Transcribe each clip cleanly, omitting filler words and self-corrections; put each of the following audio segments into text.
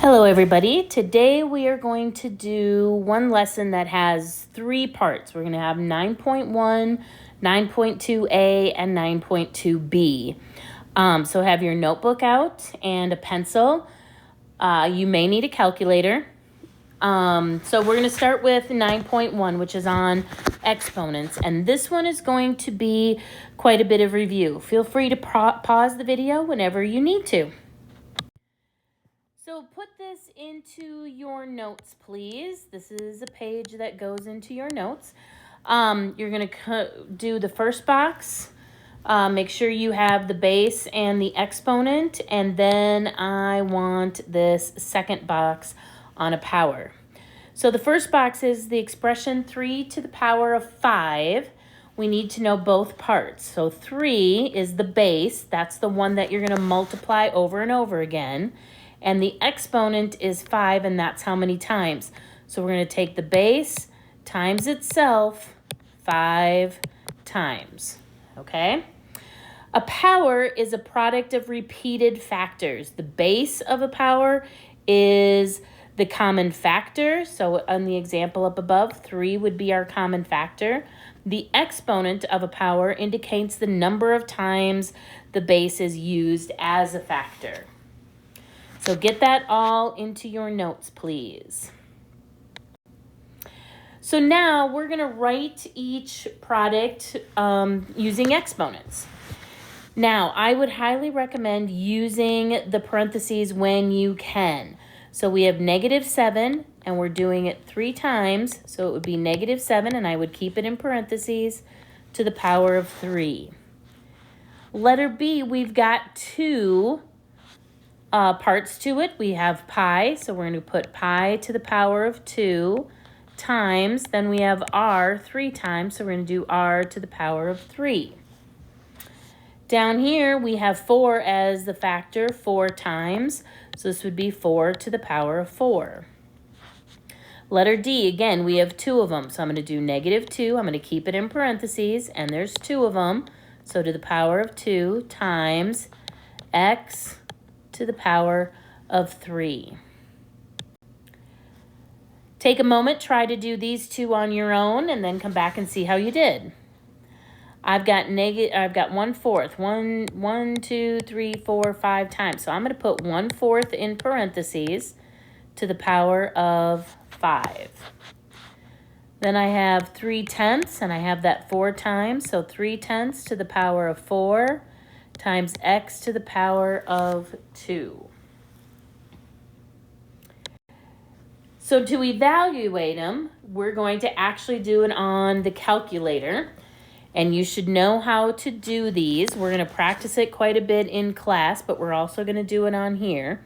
Hello everybody. Today we are going to do one lesson that has 3 parts. We're going to have 9.1, 9.2a, and 9.2b. So have your notebook out and a pencil. You may need a calculator. So we're going to start with 9.1, which is on exponents. And this one is going to be quite a bit of review. Feel free to pause the video whenever you need to. So put this into your notes, please. This is a page that goes into your notes. You're going to do the first box. Make sure you have the base and the exponent. And then I want this second box on a power. So the first box is the expression 3 to the power of 5. We need to know both parts. So 3 is the base. That's the one that you're going to multiply over and over again. And the exponent is 5, and that's how many times. So we're going to take the base times itself 5 times, okay? A power is a product of repeated factors. The base of a power is the common factor. So on the example up above, 3 would be our common factor. The exponent of a power indicates the number of times the base is used as a factor. So get that all into your notes, please. So now we're going to write each product using exponents. Now, I would highly recommend using the parentheses when you can. So we have -7, and we're doing it 3 times. So it would be -7, and I would keep it in parentheses, to the power of 3. Letter B, we've got 2 parts to it. We have pi, so we're going to put pi to the power of 2 times. Then we have r 3 times, so we're going to do r to the power of 3. Down here, we have 4 as the factor 4 times, so this would be 4 to the power of 4. Letter D, again, we have 2 of them, so I'm going to do -2. I'm going to keep it in parentheses, and there's 2 of them, so to the power of 2 times x to the power of 3. Take a moment, try to do these 2 on your own, and then come back and see how you did. I've got 1/4, 1, 2, 3, 4, 5 times. So I'm going to put 1/4 in parentheses to the power of 5. Then I have 3/10, and I have that 4 times. So 3/10 to the power of 4 times x to the power of 2. So to evaluate them, we're going to actually do it on the calculator. And you should know how to do these. We're going to practice it quite a bit in class, but we're also going to do it on here.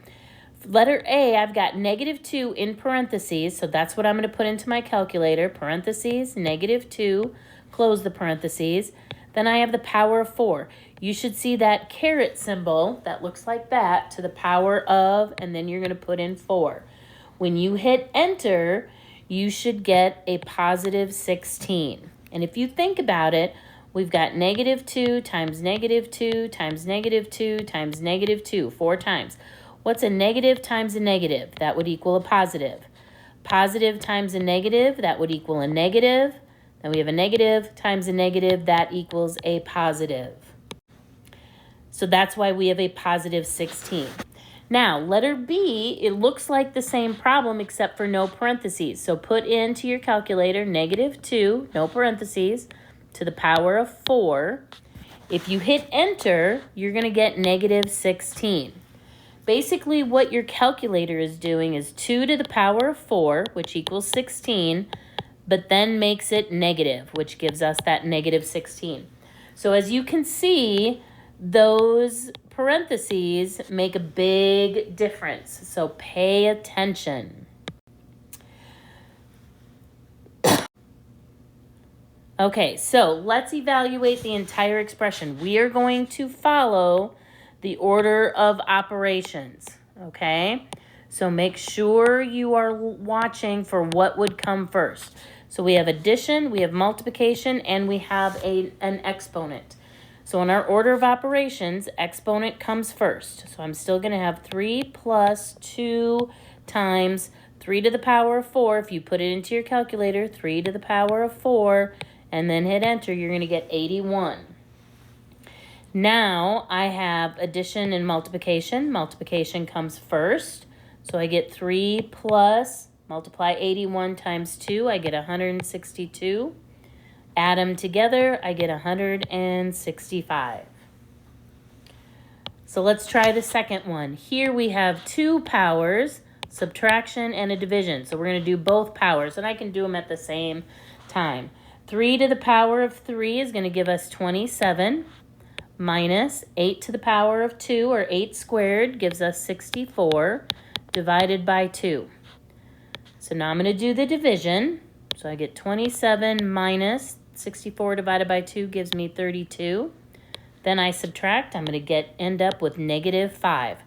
Letter A, I've got -2 in parentheses, so that's what I'm going to put into my calculator. Parentheses, -2, close the parentheses. Then I have the power of 4. You should see that caret symbol that looks like that to the power of, and then you're going to put in 4. When you hit enter, you should get a positive 16. And if you think about it, we've got -2 times -2 times -2 times -2, 4 times. What's a negative times a negative? That would equal a positive. Positive times a negative, that would equal a negative. Then we have a negative times a negative, that equals a positive. So that's why we have a positive 16. Now, letter B, it looks like the same problem except for no parentheses. So put into your calculator -2, no parentheses, to the power of 4. If you hit enter, you're going to get -16. Basically, what your calculator is doing is 2 to the power of 4, which equals 16, but then makes it negative, which gives us that -16. So as you can see, those parentheses make a big difference, so pay attention. Okay, so let's evaluate the entire expression. We are going to follow the order of operations, okay? So make sure you are watching for what would come first. So we have addition, we have multiplication, and we have an exponent. So in our order of operations, exponent comes first. So I'm still going to have 3 plus 2 times 3 to the power of 4. If you put it into your calculator, 3 to the power of 4, and then hit enter, you're going to get 81. Now I have addition and multiplication. Multiplication comes first. So I get 3 plus, multiply 81 times 2, I get 162. Add them together, I get 165. So let's try the second one. Here we have 2 powers, subtraction and a division. So we're going to do both powers, and I can do them at the same time. 3 to the power of 3 is going to give us 27, minus 8 to the power of 2, or 8 squared, gives us 64, divided by 2. So now I'm going to do the division. So I get 27 minus 64 divided by 2 gives me 32. Then I subtract. I'm going to end up with negative 5.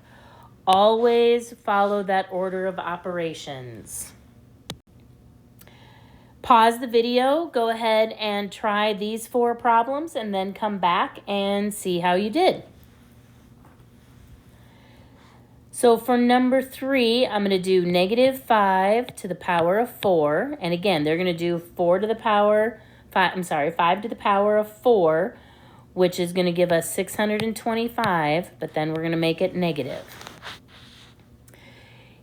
Always follow that order of operations. Pause the video, go ahead and try these 4 problems, and then come back and see how you did. So for number 3, I'm going to do negative 5 to the power of 4. And again, they're going to do 5 to the power of 4, which is going to give us 625, but then we're going to make it negative.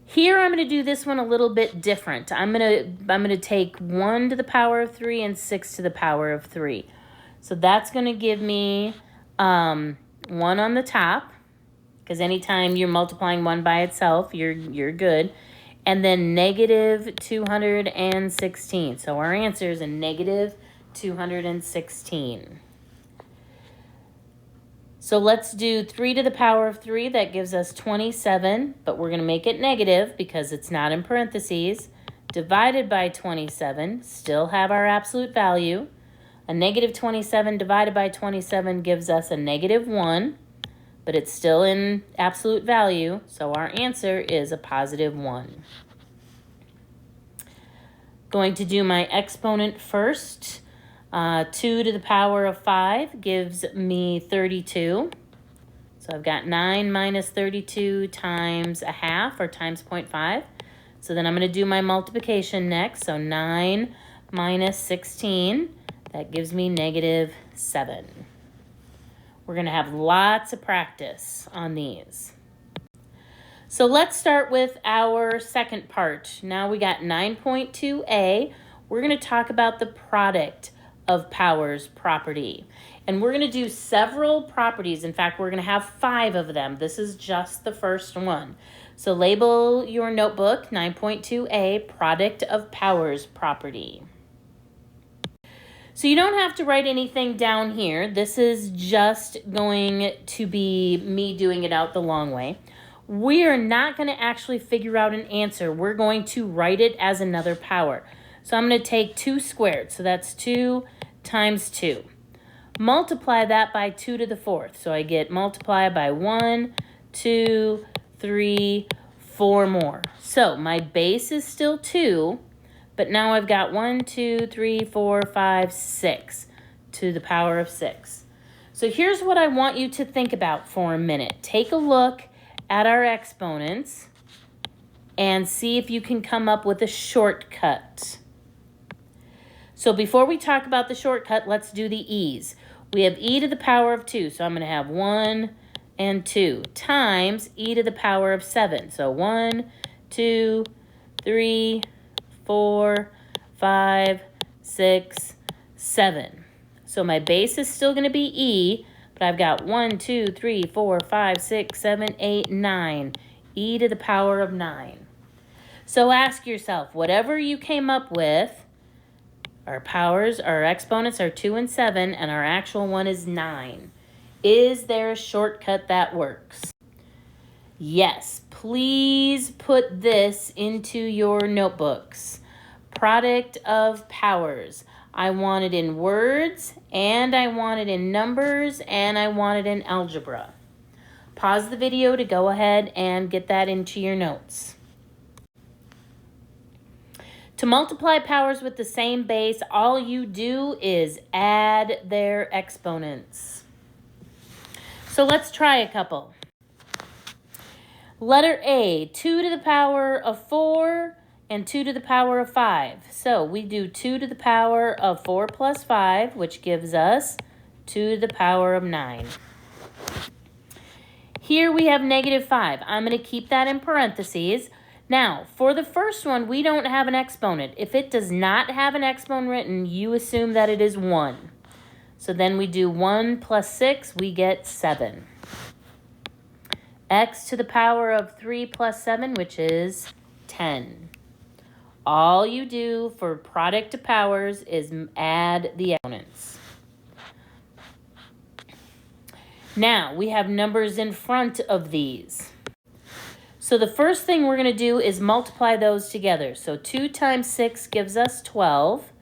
Here I'm going to do this one a little bit different. I'm going to take 1 to the power of 3 and 6 to the power of 3. So that's going to give me 1 on the top, because anytime you're multiplying 1 by itself, you're good. And then negative 216. So our answer is a negative 216. So let's do 3 to the power of 3. That gives us 27, but we're going to make it negative because it's not in parentheses. Divided by 27, still have our absolute value. A negative 27 divided by 27 gives us a negative 1, but it's still in absolute value, so our answer is a positive 1. Going to do my exponent first. 2 to the power of 5 gives me 32. So I've got 9 minus 32 times a half, or times 0.5. So then I'm going to do my multiplication next. So 9 minus 16, that gives me negative 7. We're going to have lots of practice on these. So let's start with our second part. Now we got 9.2a. We're going to talk about the product of powers property. And we're going to do several properties. In fact, we're going to have 5 of them. This is just the first one. So label your notebook 9.2a, product of powers property. So you don't have to write anything down here. This is just going to be me doing it out the long way. We are not going to actually figure out an answer. We're going to write it as another power. So I'm going to take 2 squared. So that's 2 times 2. Multiply that by 2 to the 4th. So I get multiply by 1, 2, 3, 4 more. So my base is still 2. But now I've got 1, 2, 3, 4, 5, 6 to the power of 6. So here's what I want you to think about for a minute. Take a look at our exponents and see if you can come up with a shortcut. So before we talk about the shortcut, let's do the e's. We have e to the power of 2, so I'm going to have 1 and 2 times e to the power of 7. So 1, 2, 3, 4, 5, 6, 7. So my base is still going to be e, but I've got 1, 2, 3, 4, 5, 6, 7, 8, 9. E to the power of 9. So ask yourself, whatever you came up with, our powers, our exponents are 2 and 7, and our actual one is 9. Is there a shortcut that works? Yes, please put this into your notebooks. Product of powers. I want it in words, and I want it in numbers, and I want it in algebra. Pause the video to go ahead and get that into your notes. To multiply powers with the same base, all you do is add their exponents. So let's try a couple. Letter A, 2 to the power of 4 and 2 to the power of 5. So we do 2 to the power of 4 plus 5, which gives us 2 to the power of 9. Here we have -5. I'm going to keep that in parentheses. Now, for the first one, we don't have an exponent. If it does not have an exponent written, you assume that it is 1. So then we do 1 plus 6, we get 7. X to the power of 3 plus 7, which is 10. All you do for product of powers is add the exponents. Now, we have numbers in front of these. So the first thing we're going to do is multiply those together. So 2 times 6 gives us 12.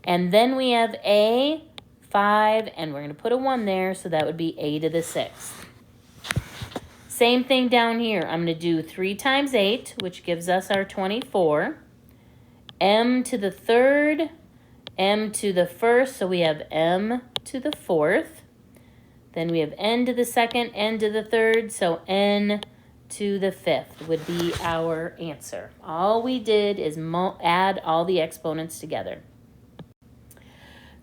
And then we have a 5, and we're going to put a 1 there, so that would be a to the 6th. Same thing down here. I'm going to do 3 times 8, which gives us our 24. M to the 3rd, M to the 1st, so we have M to the 4th. Then we have N to the 2nd, N to the 3rd, so N to the 5th would be our answer. All we did is add all the exponents together.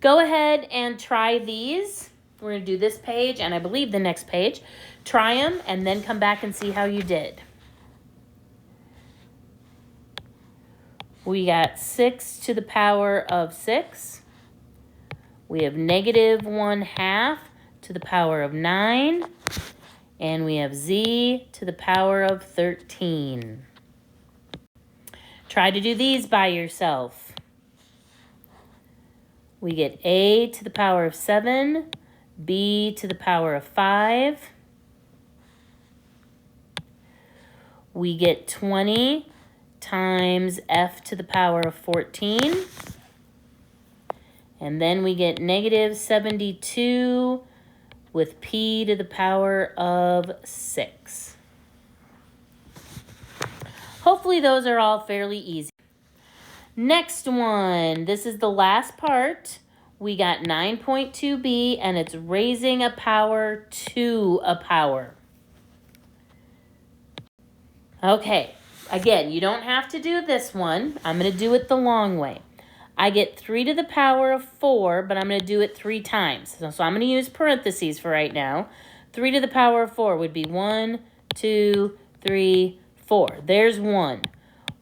Go ahead and try these. We're going to do this page, and I believe the next page. Try them, and then come back and see how you did. We got 6 to the power of 6. We have -1/2 to the power of 9. And we have z to the power of 13. Try to do these by yourself. We get a to the power of 7, b to the power of 5. We get 20 times f to the power of 14. And then we get -72 with p to the power of 6. Hopefully those are all fairly easy. Next one, this is the last part. We got 9.2b, and it's raising a power to a power. Okay, again, you don't have to do this one. I'm going to do it the long way. I get 3 to the power of 4, but I'm going to do it 3 times. So I'm going to use parentheses for right now. 3 to the power of 4 would be 1, 2, 3, 4. There's 1.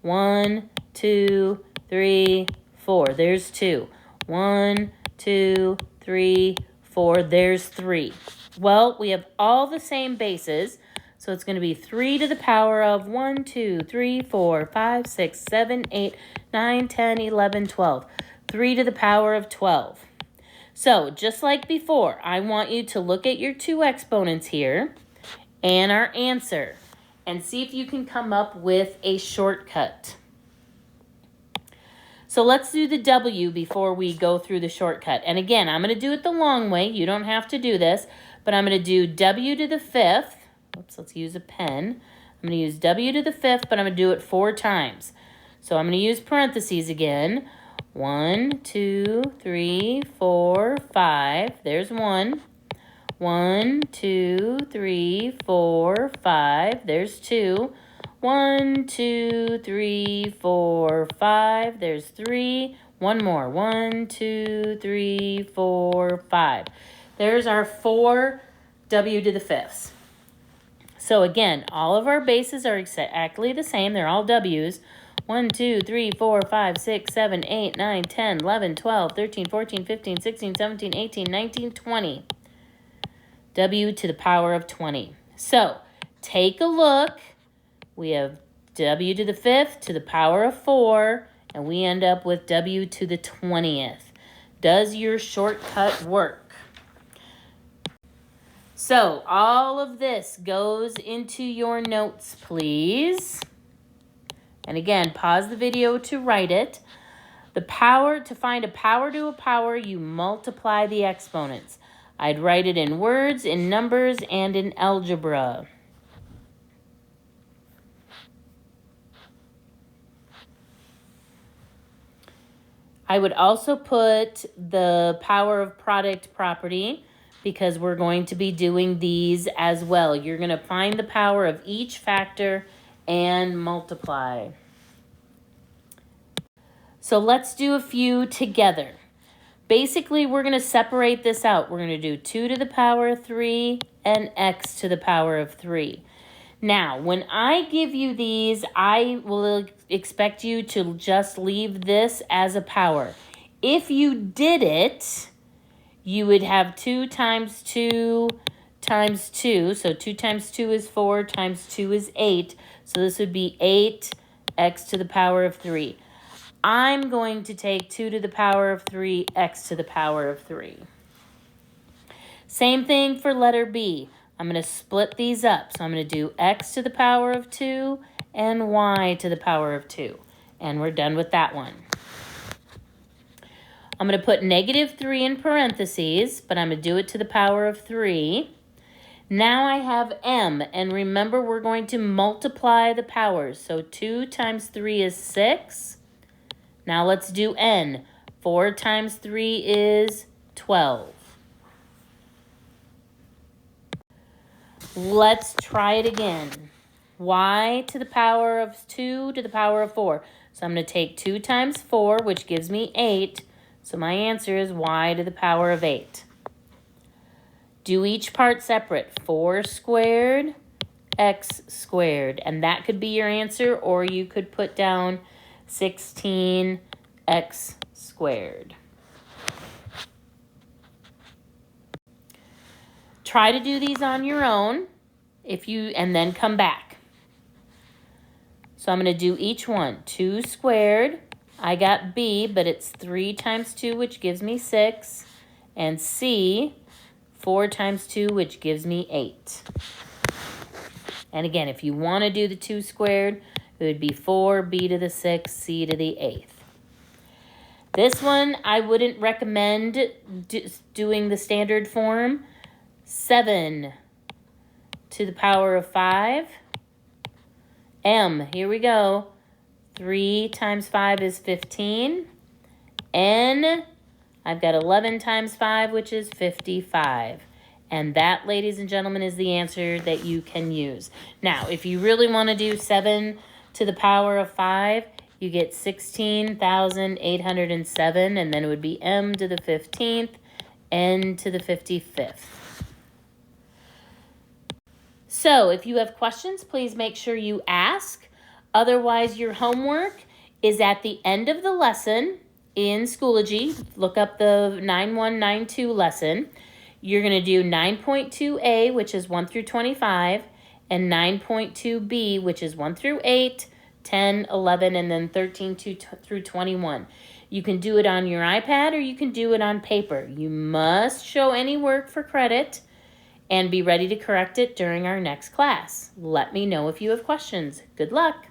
1, 2, 3, 4. There's 2. 1, 2, 3, 4. There's 3. Well, we have all the same bases. So it's going to be 3 to the power of 1, 2, 3, 4, 5, 6, 7, 8, 9, 10, 11, 12. 3 to the power of 12. So just like before, I want you to look at your 2 exponents here and our answer and see if you can come up with a shortcut. So let's do the W before we go through the shortcut. And again, I'm going to do it the long way. You don't have to do this, but I'm going to do W to the 5th. Oops, let's use a pen. I'm going to use W to the 5th, but I'm going to do it 4 times. So I'm going to use parentheses again. 1, 2, 3, 4, 5. There's 1. 1, 2, 3, 4, 5. There's 2. 1, 2, 3, 4, 5. There's 3. One more. 1, 2, 3, 4, 5. There's our 4 W to the 5ths. So again, all of our bases are exactly the same. They're all W's. 1, 2, 3, 4, 5, 6, 7, 8, 9, 10, 11, 12, 13, 14, 15, 16, 17, 18, 19, 20. W to the power of 20. So take a look. We have W to the 5th to the power of 4, and we end up with W to the 20th. Does your shortcut work? So all of this goes into your notes, please. And again, pause the video to write it. The power, to find a power to a power, you multiply the exponents. I'd write it in words, in numbers, and in algebra. I would also put the power of product property because we're going to be doing these as well. You're going to find the power of each factor and multiply. So let's do a few together. Basically, we're going to separate this out. We're going to do 2 to the power of 3 and x to the power of 3. Now, when I give you these, I will expect you to just leave this as a power. If you did it, you would have 2 times 2 times 2. So 2 times 2 is 4, times 2 is 8. So this would be 8x to the power of 3. I'm going to take 2 to the power of 3, x to the power of 3. Same thing for letter B. I'm going to split these up. So I'm going to do x to the power of 2 and y to the power of 2. And we're done with that one. I'm going to put -3 in parentheses, but I'm going to do it to the power of 3. Now I have m, and remember we're going to multiply the powers. So 2 times 3 is 6. Now let's do n. 4 times 3 is 12. Let's try it again. Y to the power of 2 to the power of 4. So I'm going to take 2 times 4, which gives me 8. So my answer is y to the power of 8. Do each part separate. 4 squared, x squared. And that could be your answer, or you could put down 16x squared. Try to do these on your own and then come back. So I'm going to do each one. 2 squared. I got B, but it's 3 times 2, which gives me 6. And C, 4 times 2, which gives me 8. And again, if you want to do the 2 squared, it would be 4b to the 6th, c to the 8th. This one, I wouldn't recommend doing the standard form. 7 to the power of 5. M, here we go. 3 times 5 is 15. N, I've got 11 times 5, which is 55. And that, ladies and gentlemen, is the answer that you can use. Now, if you really want to do 7 to the power of 5, you get 16,807, and then it would be m to the 15th, n to the 55th. So if you have questions, please make sure you ask. Otherwise, your homework is at the end of the lesson in Schoology. Look up the 9192 lesson. You're going to do 9.2a, which is 1 through 25, and 9.2b, which is 1 through 8, 10, 11, and then 13 through 21. You can do it on your iPad or you can do it on paper. You must show any work for credit and be ready to correct it during our next class. Let me know if you have questions. Good luck.